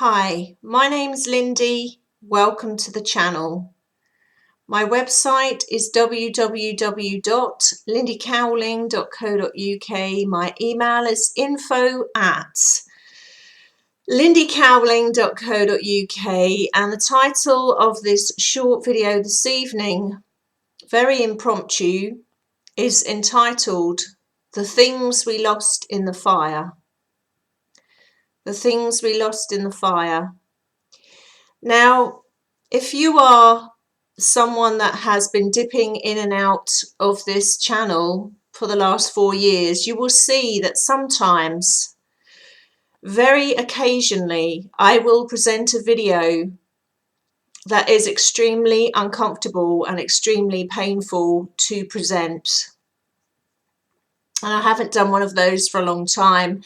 Hi, my name's Lindy. Welcome to the channel. My website is www.lindycowling.co.uk. My email is info@lindycowling.co.uk, and the title of this short video this evening, very impromptu, is entitled The Things We Lost in the Fire. The Things We Lost in the Fire. Now, if you are someone that has been dipping in and out of this channel for the last 4 years, you will see that sometimes, very occasionally, I will present a video that is extremely uncomfortable and extremely painful to present. And I haven't done one of those for a long time.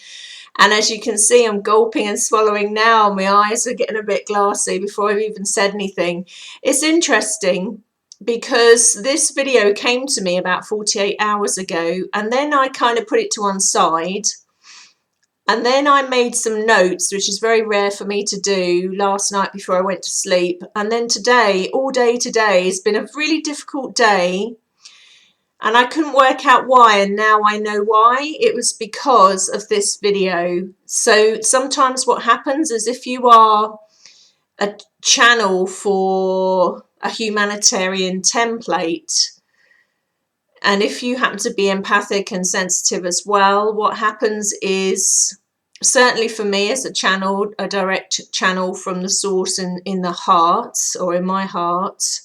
And as you can see, I'm gulping and swallowing now. My eyes are getting a bit glassy before I've even said anything. It's interesting because this video came to me about 48 hours ago, and then I kind of put it to one side. And then I made some notes, which is very rare for me to do, last night before I went to sleep. And then today, all day today, has been a really difficult day. And I couldn't work out why, and now I know why. It was because of this video. So sometimes what happens is, if you are a channel for a humanitarian template, and if you happen to be empathic and sensitive as well, what happens is, certainly for me as a channel, a direct channel from the source in the heart, or in my heart,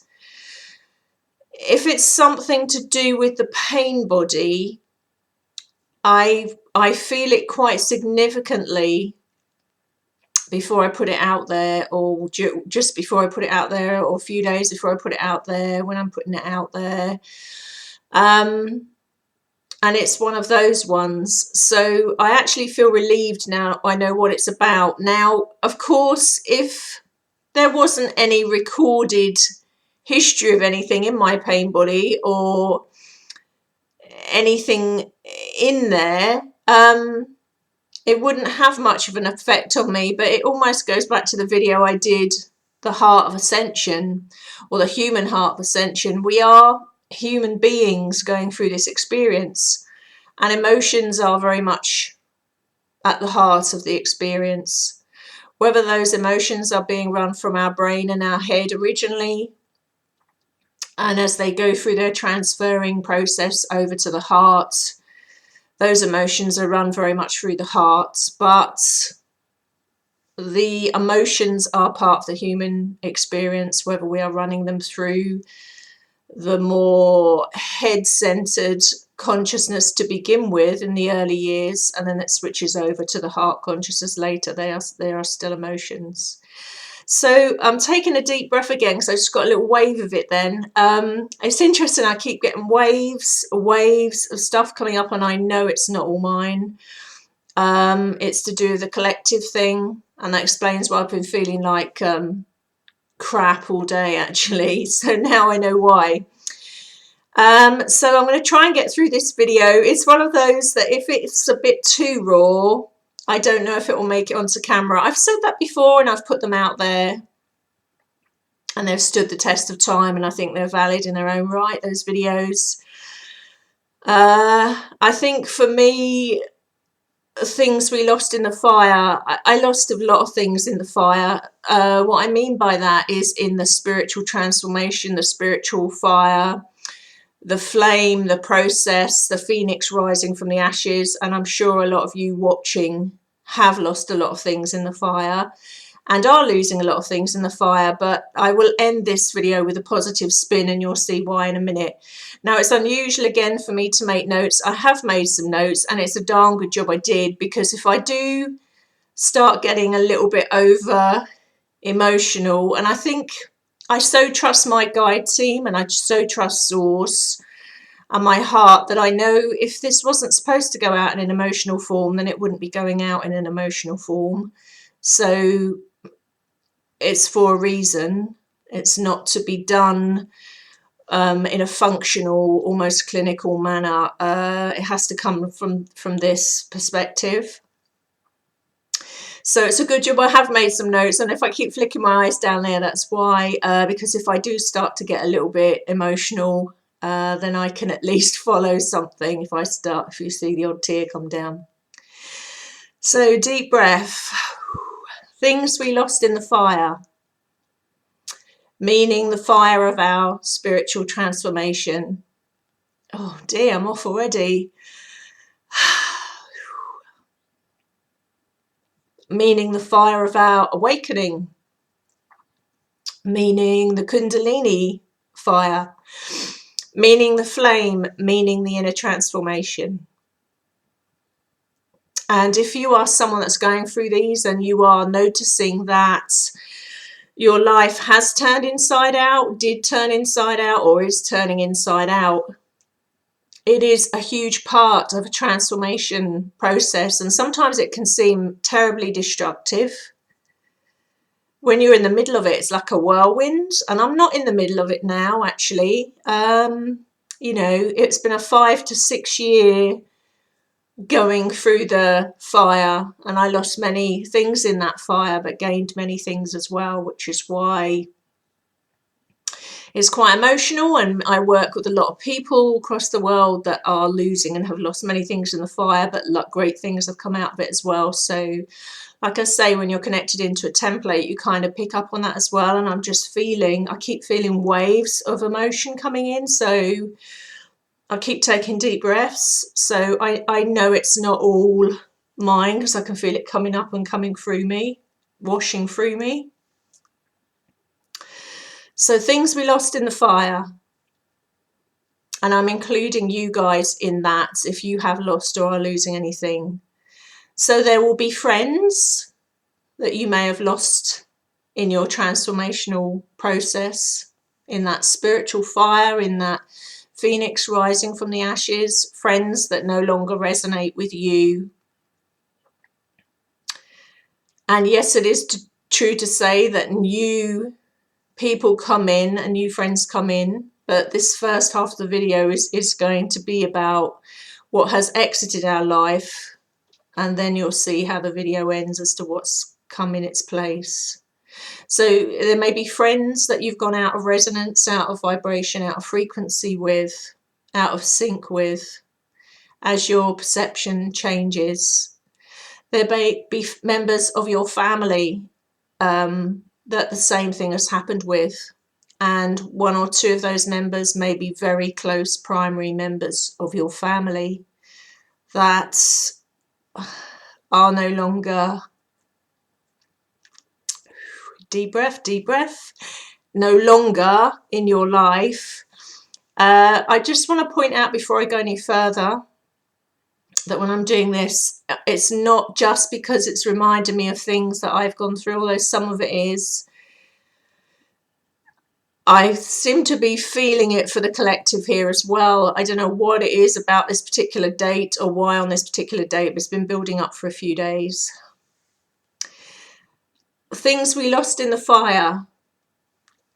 if it's something to do with the pain body, I feel it quite significantly before I put it out there, or just before I put it out there, or a few days before I put it out there, when I'm putting it out there. And it's one of those ones. So I actually feel relieved now I know what it's about. Now, of course, if there wasn't any recorded history of anything in my pain body or anything in there, it wouldn't have much of an effect on me. But it almost goes back to the video I did, the heart of ascension, or the human heart of ascension. We are human beings going through this experience, and emotions are very much at the heart of the experience. Whether those emotions are being run from our brain and our head originally, and as they go through their transferring process over to the heart, those emotions are run very much through the heart. But the emotions are part of the human experience, whether we are running them through the more head-centered consciousness to begin with in the early years, and then it switches over to the heart consciousness later. They are still emotions. So I'm taking a deep breath again, because I just got a little wave of it then. It's interesting, I keep getting waves of stuff coming up, and I know it's not all mine. It's to do with the collective thing, and that explains why I've been feeling like crap all day, actually. So now I know why. So I'm going to try and get through this video. It's one of those that if it's a bit too raw, I don't know if it will make it onto camera. I've said that before, and I've put them out there, and they've stood the test of time, and I think they're valid in their own right, those videos. I think for me, things we lost in the fire, I lost a lot of things in the fire. What I mean by that is in the spiritual transformation, the spiritual fire, the flame, the process, the phoenix rising from the ashes. And I'm sure a lot of you watching have lost a lot of things in the fire and are losing a lot of things in the fire. But I will end this video with a positive spin, and you'll see why in a minute. Now, it's unusual again for me to make notes. I have made some notes, and it's a darn good job I did, because if I do start getting a little bit over emotional, and I think I so trust my guide team, and I so trust Source and my heart, that I know if this wasn't supposed to go out in an emotional form, then it wouldn't be going out in an emotional form. So it's for a reason. It's not to be done in a functional, almost clinical manner. It has to come from this perspective. So it's a good job I have made some notes, and if I keep flicking my eyes down there, that's why, because if I do start to get a little bit emotional, then I can at least follow something if you see the odd tear come down. So deep breath. Things we lost in the fire, meaning the fire of our spiritual transformation. Oh dear, I'm off already. Meaning the fire of our awakening, meaning the Kundalini fire, meaning the flame, meaning the inner transformation. And if you are someone that's going through these and you are noticing that your life has turned inside out, did turn inside out, or is turning inside out, it is a huge part of a transformation process, and sometimes it can seem terribly destructive. When you're in the middle of it, it's like a whirlwind, and I'm not in the middle of it now, actually. You know, it's been a 5 to 6 year going through the fire, and I lost many things in that fire, but gained many things as well, which is why it's quite emotional. And I work with a lot of people across the world that are losing and have lost many things in the fire, but great things have come out of it as well. So like I say, when you're connected into a template, you kind of pick up on that as well. And I'm just I keep feeling waves of emotion coming in. So I keep taking deep breaths. So I know it's not all mine, because I can feel it coming up and coming through me, washing through me. So things we lost in the fire. And I'm including you guys in that if you have lost or are losing anything. So there will be friends that you may have lost in your transformational process, in that spiritual fire, in that phoenix rising from the ashes, friends that no longer resonate with you. And yes, it is true to say that new people come in and new friends come in, but this first half of the video is going to be about what has exited our life, and then you'll see how the video ends as to what's come in its place. So there may be friends that you've gone out of resonance, out of vibration, out of frequency with, out of sync with, as your perception changes. There may be members of your family that the same thing has happened with, and one or two of those members may be very close primary members of your family that are no longer, deep breath, no longer in your life. I just want to point out before I go any further that when I'm doing this, it's not just because it's reminding me of things that I've gone through, although some of it is. I seem to be feeling it for the collective here as well. I don't know what it is about this particular date or why on this particular date, but it's been building up for a few days. Things we lost in the fire.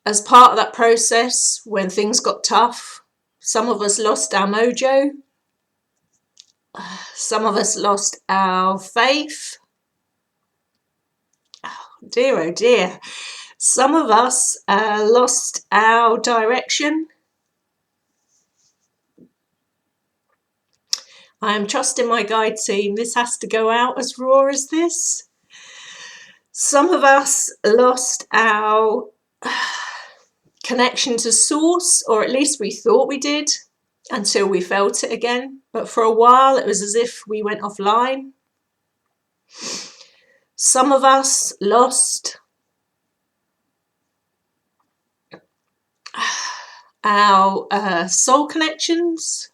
As part of that process, when things got tough, some of us lost our mojo. Some of us lost our faith. Oh dear. Some of us lost our direction. I am trusting my guide team. This has to go out as raw as this. Some of us lost our connection to source, or at least we thought we did, until we felt it again. But for a while, it was as if we went offline. Some of us lost our soul connections.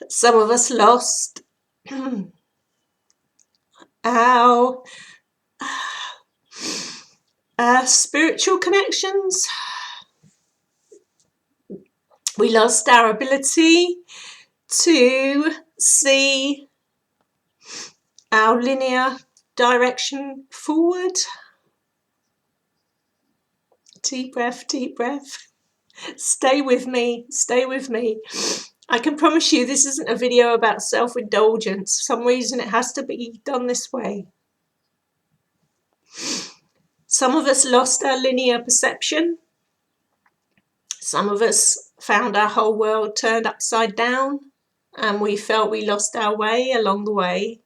Some of us lost our spiritual connections. We lost our ability to see our linear direction forward. Deep breath, deep breath. Stay with me, stay with me. I can promise you this isn't a video about self-indulgence. For some reason it has to be done this way. Some of us lost our linear perception. Some of us found our whole world turned upside down and we felt we lost our way along the way.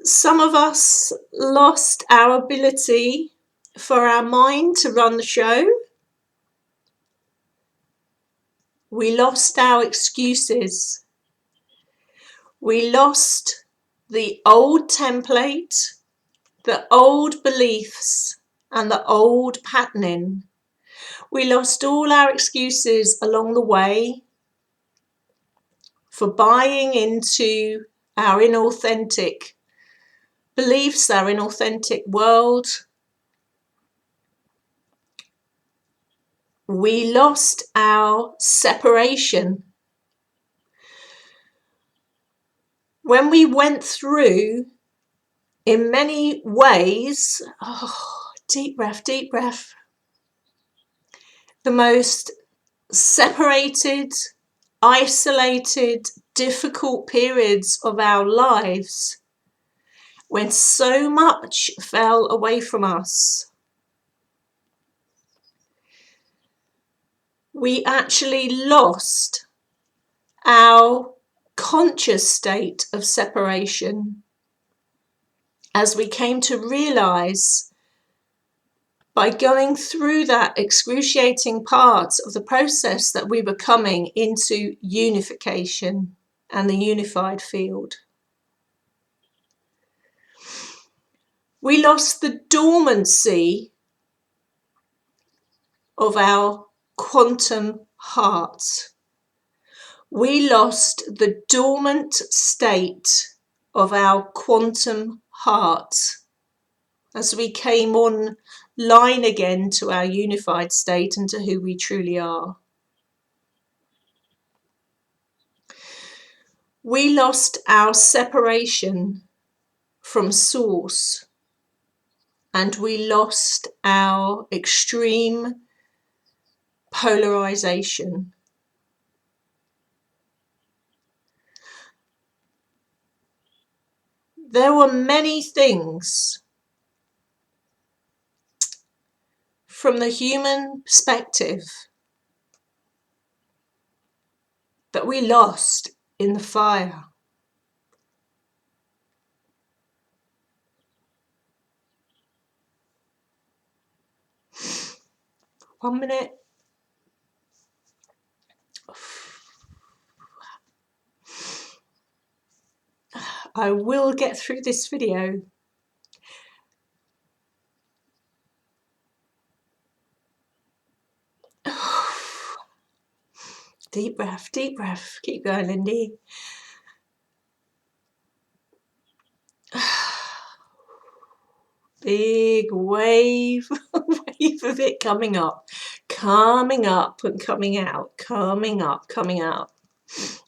Some of us lost our ability for our mind to run the show. We lost our excuses. We lost the old template, the old beliefs, and the old patterning. We lost all our excuses along the way for buying into our inauthentic beliefs, our inauthentic world. We lost our separation. When we went through, in many ways, deep breath, the most separated, isolated, difficult periods of our lives, when so much fell away from us, we actually lost our conscious state of separation as we came to realize, by going through that excruciating part of the process, that we were coming into unification and the unified field. We lost the dormancy of our quantum heart. We lost the dormant state of our quantum heart as we came online again to our unified state and to who we truly are. We lost our separation from source, and we lost our extreme polarization. There were many things from the human perspective that we lost in the fire. One minute. I will get through this video. Deep breath, deep breath. Keep going, Lindy. Big wave, wave of it coming up and coming out, coming up, coming out.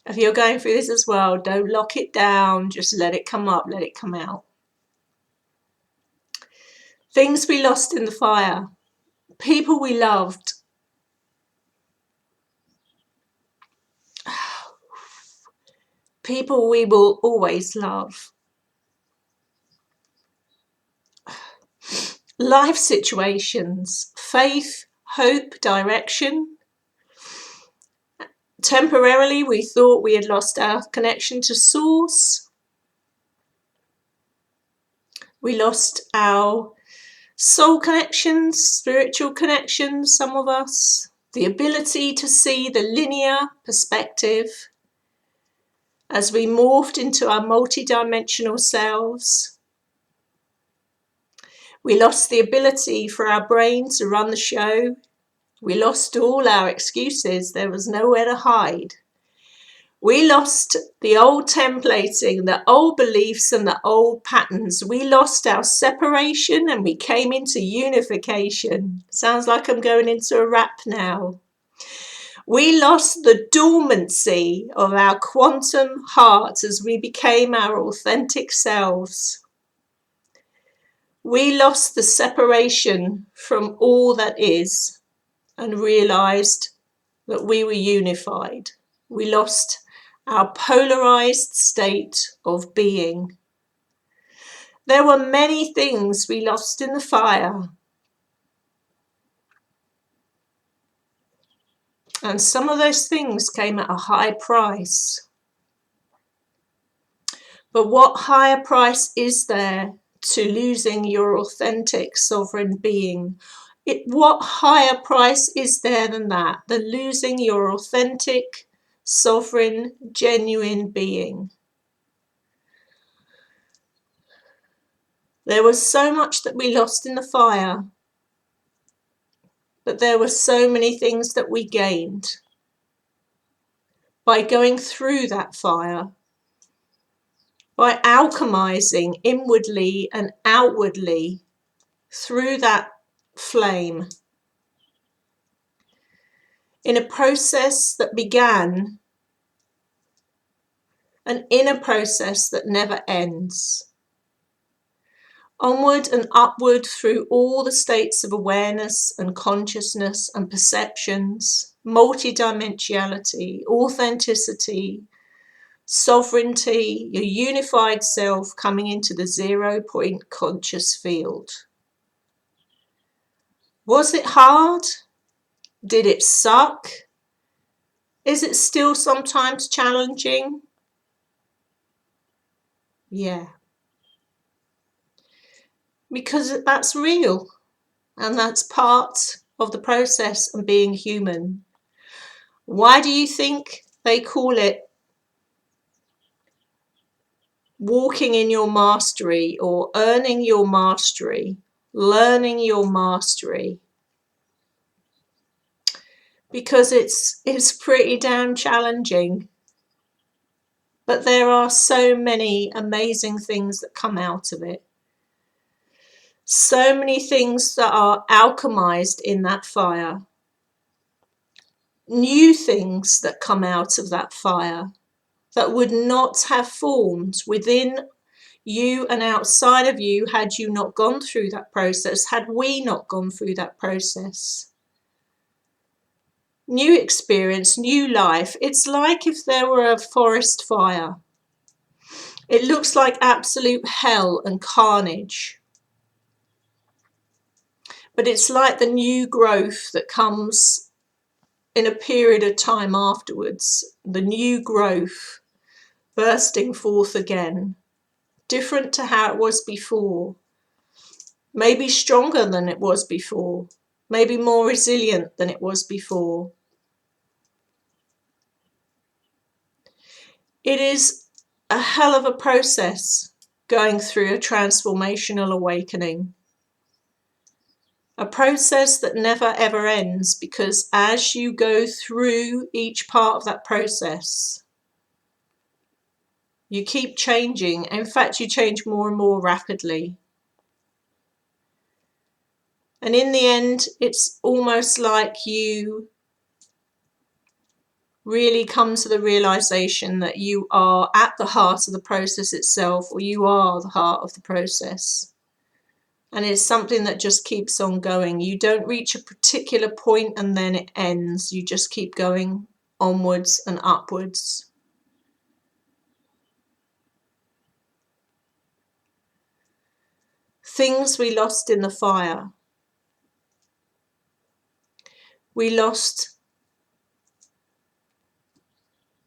If you're going through this as well, don't lock it down, just let it come up, let it come out. Things we lost in the fire, people we loved, people we will always love. Life situations, faith, hope, direction. Temporarily, we thought we had lost our connection to source. We lost our soul connections, spiritual connections, some of us. The ability to see the linear perspective as we morphed into our multi-dimensional selves. We lost the ability for our brain to run the show. We lost all our excuses. There was nowhere to hide. We lost the old templating, the old beliefs and the old patterns. We lost our separation and we came into unification. Sounds like I'm going into a rap now. We lost the dormancy of our quantum heart as we became our authentic selves. We lost the separation from all that is and realized that we were unified. We lost our polarized state of being. There were many things we lost in the fire. And some of those things came at a high price. But what higher price is there to losing your authentic sovereign being? What higher price is there than that, than losing your authentic, sovereign, genuine being? There was so much that we lost in the fire, but there were so many things that we gained by going through that fire, by alchemizing inwardly and outwardly through that flame, in a process that began and in a process that never ends. Onward and upward through all the states of awareness and consciousness and perceptions, multidimensionality, authenticity, sovereignty, your unified self coming into the 0 point conscious field. Was it hard? Did it suck? Is it still sometimes challenging? Yeah. Because that's real and that's part of the process of being human. Why do you think they call it walking in your mastery or earning your mastery, learning your mastery? Because it's pretty damn challenging. But there are so many amazing things that come out of it. So many things that are alchemized in that fire. New things that come out of that fire that would not have formed within you and outside of you had you not gone through that process, had we not gone through that process. New experience, new life. It's like if there were a forest fire. It looks like absolute hell and carnage. But it's like the new growth that comes in a period of time afterwards. The new growth bursting forth again. Different to how it was before. Maybe stronger than it was before. Maybe more resilient than it was before. It is a hell of a process going through a transformational awakening. A process that never ever ends, because as you go through each part of that process, you keep changing. In fact, you change more and more rapidly. And in the end, it's almost like you really come to the realization that you are at the heart of the process itself, or you are the heart of the process. And it's something that just keeps on going. You don't reach a particular point and then it ends. You just keep going onwards and upwards. Things we lost in the fire. We lost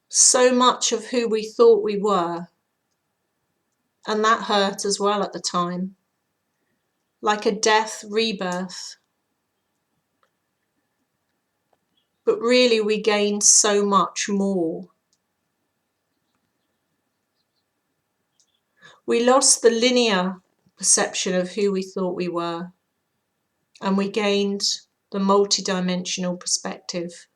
so much of who we thought we were. And that hurt as well at the time. Like a death rebirth. But really we gained so much more. We lost the linear perception of who we thought we were. And we gained the multidimensional perspective.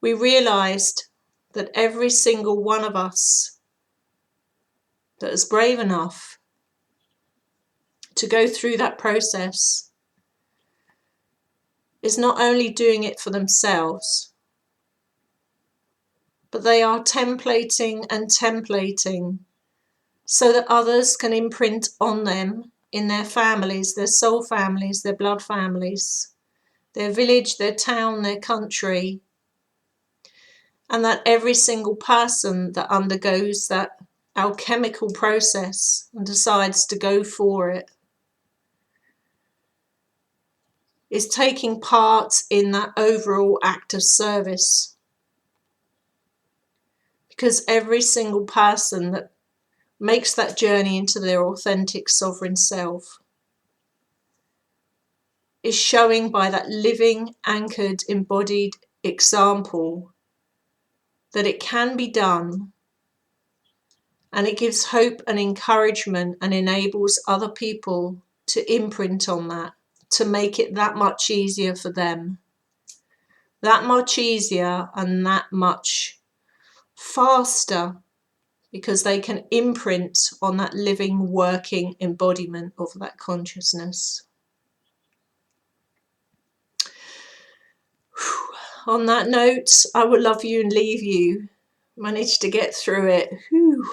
We realized that every single one of us that is brave enough to go through that process is not only doing it for themselves, but they are templating and templating so that others can imprint on them in their families, their soul families, their blood families, their village, their town, their country, and that every single person that undergoes that alchemical process and decides to go for it is taking part in that overall act of service. Because every single person that makes that journey into their authentic sovereign self is showing by that living, anchored, embodied example that it can be done, and it gives hope and encouragement and enables other people to imprint on that, to make it that much easier for them, that much easier and that much faster, because they can imprint on that living, working embodiment of that consciousness. On that note, I will love you and leave you. Managed to get through it. Whew.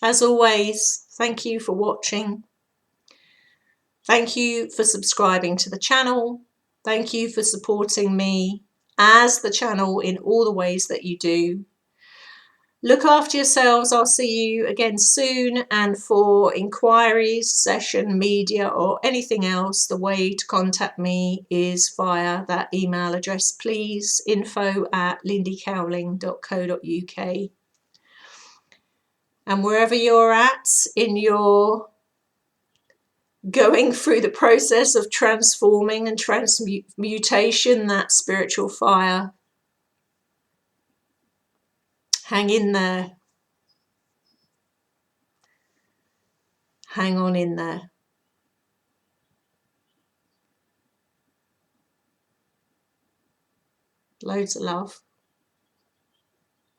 As always, thank you for watching. Thank you for subscribing to the channel. Thank you for supporting me as the channel in all the ways that you do. Look after yourselves. I'll see you again soon. And for inquiries, session, media, or anything else, the way to contact me is via that email address, please. info@lindycowling.co.uk. And wherever you're at in your going through the process of transforming and transmutation, that spiritual fire, hang in there. Hang on in there. Loads of love.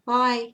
Bye.